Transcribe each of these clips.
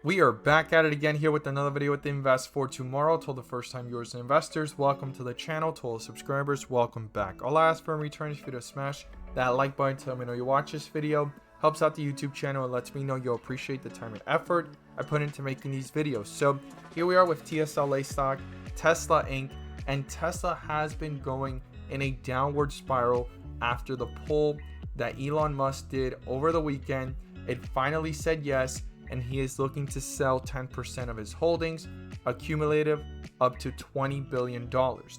We are back at it again here with another video with the Invest for Tomorrow. To all the first time viewers and investors, welcome to the channel. To all the subscribers, welcome back. All I ask for in return is for you to smash that like button to let me know you watch this video. Helps out the YouTube channel and lets me know you appreciate the time and effort I put into making these videos. So here we are with TSLA stock, Tesla Inc. And Tesla has been going in a downward spiral after the pull that Elon Musk did over the weekend. It finally said yes, and he is looking to sell 10% of his holdings, accumulative up to $20 billion.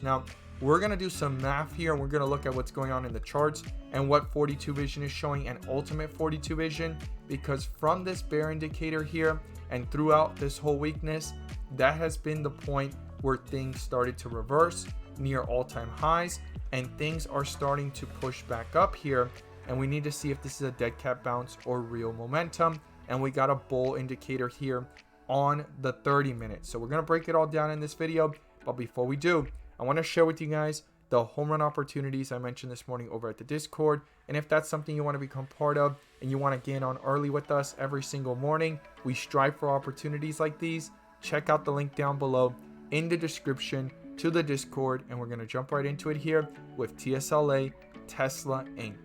Now, we're going to do some math here, and we're going to look at what's going on in the charts and what 42 Vision is showing and Ultimate 42 Vision, because from this bear indicator here and throughout this whole weakness, that has been the point where things started to reverse near all-time highs, and things are starting to push back up here, and we need to see if this is a dead cat bounce or real momentum. And we got a bull indicator here on the 30 minutes. So we're going to break it all down in this video. But before we do, I want to share with you guys the home run opportunities I mentioned this morning over at the Discord. And if that's something you want to become part of and you want to get on early with us every single morning, we strive for opportunities like these. Check out the link down below in the description to the Discord. And we're going to jump right into it here with TSLA, Tesla Inc.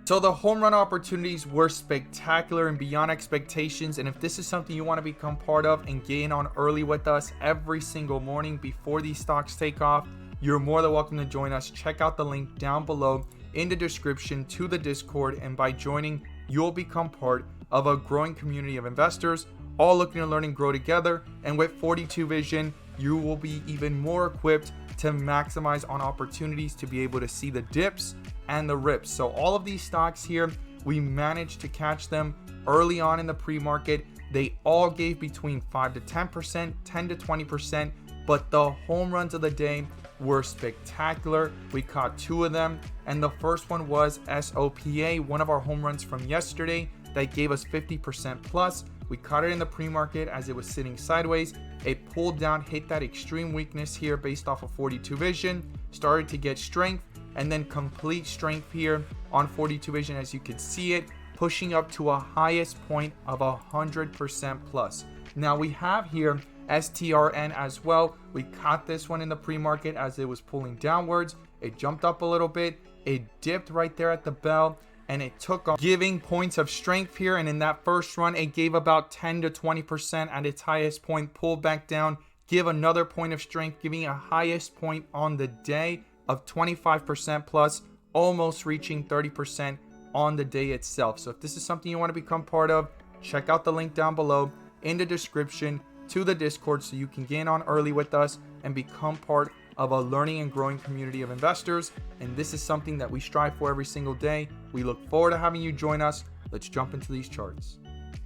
So the home run opportunities were spectacular and beyond expectations. And if this is something you want to become part of and get in on early with us every single morning before these stocks take off, you're more than welcome to join us. Check out the link down below in the description to the Discord. And by joining, you'll become part of a growing community of investors, all looking to learn and grow together. And with 42 Vision, you will be even more equipped to maximize on opportunities to be able to see the dips and the rips. So all of these stocks here, we managed to catch them early on in the pre-market. They all gave between 5 to 10%, 10 to 20%, but the home runs of the day were spectacular. We caught two of them, and the first one was SOPA, one of our home runs from yesterday that gave us 50% plus. We caught it in the pre-market as it was sitting sideways. It pulled down, hit that extreme weakness here based off of 42 Vision, started to get strength, and then complete strength here on 42 Vision, as you can see it, pushing up to a highest point of 100% plus. Now we have here STRN as well. We caught this one in the pre-market as it was pulling downwards. It jumped up a little bit. It dipped right there at the bell, and it took off, giving points of strength here. And in that first run, it gave about 10 to 20% at its highest point, pulled back down, give another point of strength, giving a highest point on the day of 25% plus, almost reaching 30% on the day itself. So if this is something you want to become part of, check out the link down below in the description to the Discord so you can get on early with us and become part of a learning and growing community of investors. And this is something that we strive for every single day. We look forward to having you join us. Let's jump into these charts.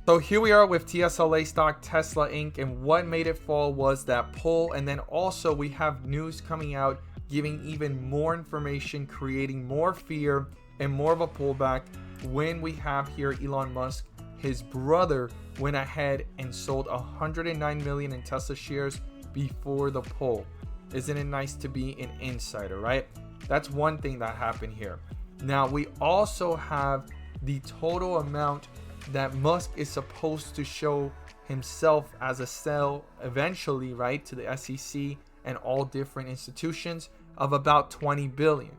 So here we are with TSLA stock, Tesla Inc. And what made it fall was that pull. And then also we have news coming out giving even more information, creating more fear and more of a pullback, when we have here Elon Musk, his brother, went ahead and sold 109 million in Tesla shares before the pull. Isn't it nice to be an insider, right? That's one thing that happened here. Now we also have the total amount that Musk is supposed to show himself as a sell eventually, right, to the SEC and all different institutions, of about 20 billion.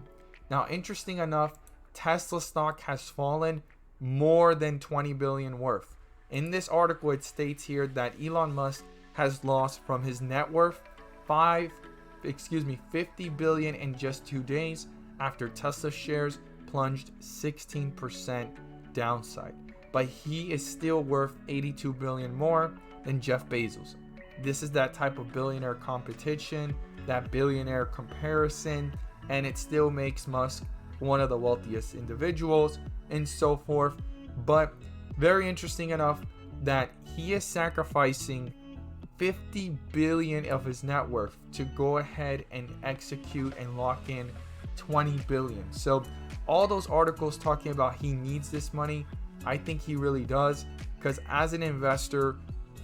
Now, interesting enough, Tesla stock has fallen more than 20 billion worth. In this article, it states here that Elon Musk has lost from his net worth 50 billion in just 2 days after Tesla shares plunged 16% downside. But he is still worth 82 billion more than Jeff Bezos. This is that type of billionaire competition, that billionaire comparison, and it still makes Musk one of the wealthiest individuals and so forth. But very interesting enough that he is sacrificing 50 billion of his net worth to go ahead and execute and lock in 20 billion. So all those articles talking about he needs this money, I think he really does, because as an investor,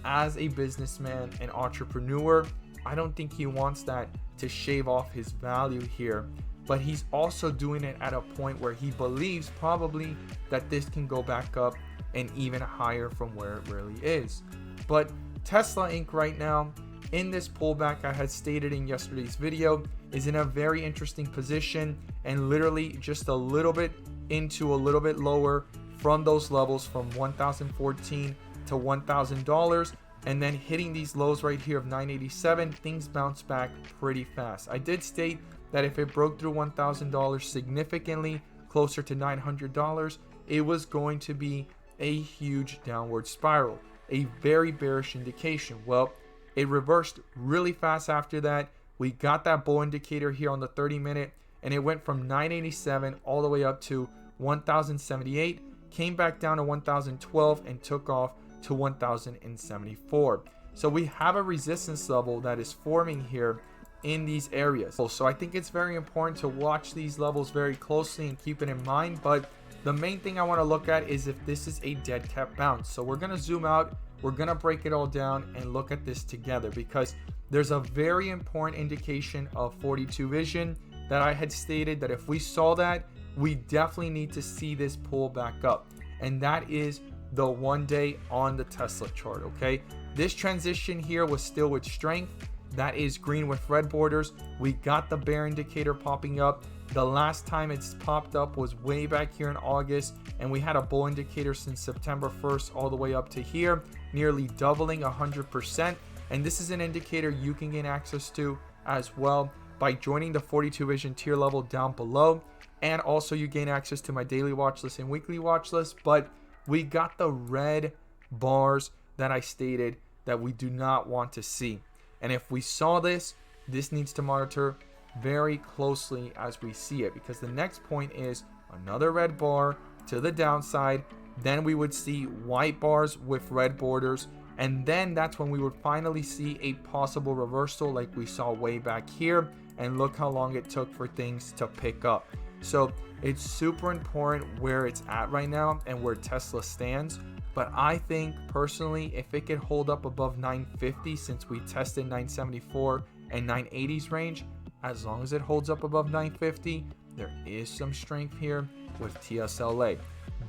as a businessman and entrepreneur, I don't think he wants that to shave off his value here. But he's also doing it at a point where he believes probably that this can go back up and even higher from where it really is. But Tesla Inc. right now, in this pullback I had stated in yesterday's video, is in a very interesting position and literally just a little bit into a little bit lower from those levels from $1,014 to $1,000, and then hitting these lows right here of $987, things bounce back pretty fast. I did state that if it broke through $1,000 significantly closer to $900, it was going to be a huge downward spiral, a very bearish indication. Well, it reversed really fast after that. We got that bull indicator here on the 30-minute, and it went from 987 all the way up to 1,078, came back down to 1,012 and took off to 1,074. So we have a resistance level that is forming here in these areas. So I think it's very important to watch these levels very closely and keep it in mind. But the main thing I want to look at is if this is a dead cat bounce. So we're going to zoom out, we're going to break it all down and look at this together, because there's a very important indication of 42 vision that I had stated that if we saw that, we definitely need to see this pull back up, and that is the 1 day on the Tesla chart. Okay, this transition here was still with strength. That is green with red borders. We got the bear indicator popping up. The last time it's popped up was way back here in August, and we had a bull indicator since September 1st all the way up to here, nearly doubling 100%. And this is an indicator you can gain access to as well by joining the 42 vision tier level down below, and also you gain access to my daily watch list and weekly watch list. But we got the red bars that I stated that we do not want to see, and if we saw this, this needs to monitor very closely as we see it, because the next point is another red bar to the downside. Then we would see white bars with red borders, and then that's when we would finally see a possible reversal like we saw way back here. And look how long it took for things to pick up. So it's super important where it's at right now and where Tesla stands. But I think personally, if it could hold up above 950, since we tested 974 and 980s range, as long as it holds up above 950, there is some strength here with TSLA.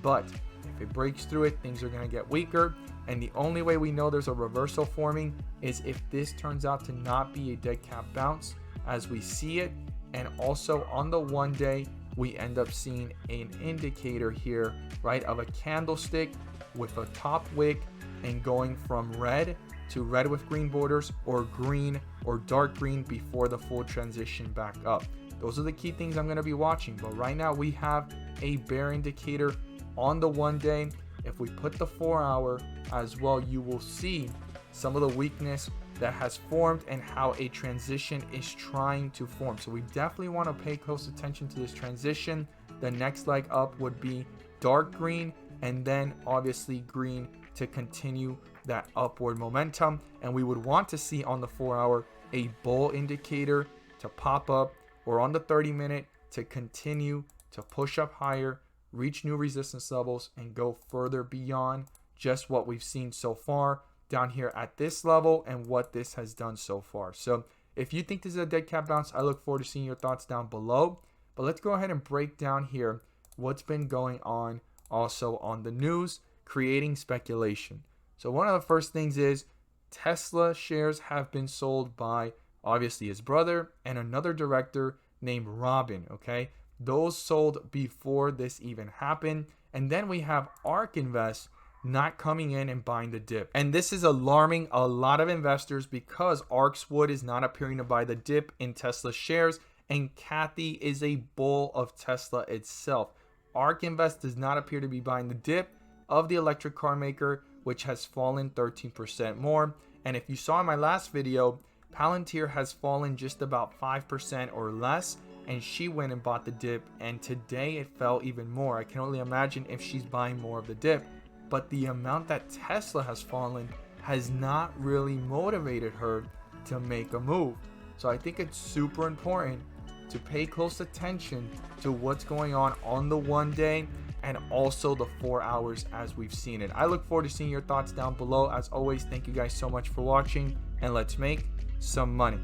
But if it breaks through it, things are going to get weaker. And the only way we know there's a reversal forming is if this turns out to not be a dead cat bounce as we see it. And also on the 1 day, we end up seeing an indicator here, right, of a candlestick with a top wick and going from red to red with green borders, or green or dark green before the full transition back up. Those are the key things I'm going to be watching. But right now we have a bear indicator on the 1 day. If we put the 4 hour as well, you will see some of the weakness that has formed and how a transition is trying to form. So we definitely want to pay close attention to this transition. The next leg up would be dark green, and then obviously green to continue that upward momentum. And we would want to see on the 4 hour a bull indicator to pop up, or on the 30-minute to continue to push up higher, reach new resistance levels, and go further beyond just what we've seen so far down here at this level and what this has done so far. So if you think this is a dead cat bounce, I look forward to seeing your thoughts down below. But let's go ahead and break down here what's been going on also on the news, creating speculation. So one of the first things is Tesla shares have been sold by obviously his brother and another director named Robin. Okay, those sold before this even happened. And then we have ARK Invest not coming in and buying the dip. And this is alarming a lot of investors because ARK's Wood is not appearing to buy the dip in Tesla shares, and Kathy is a bull of Tesla itself. ARK Invest does not appear to be buying the dip of the electric car maker, which has fallen 13% more. And if you saw in my last video, Palantir has fallen just about 5% or less, and she went and bought the dip, and today it fell even more. I can only imagine if she's buying more of the dip. But the amount that Tesla has fallen has not really motivated her to make a move. So I think it's super important to pay close attention to what's going on the 1 day and also the 4 hours as we've seen it. I look forward to seeing your thoughts down below. As always, thank you guys so much for watching, and let's make some money.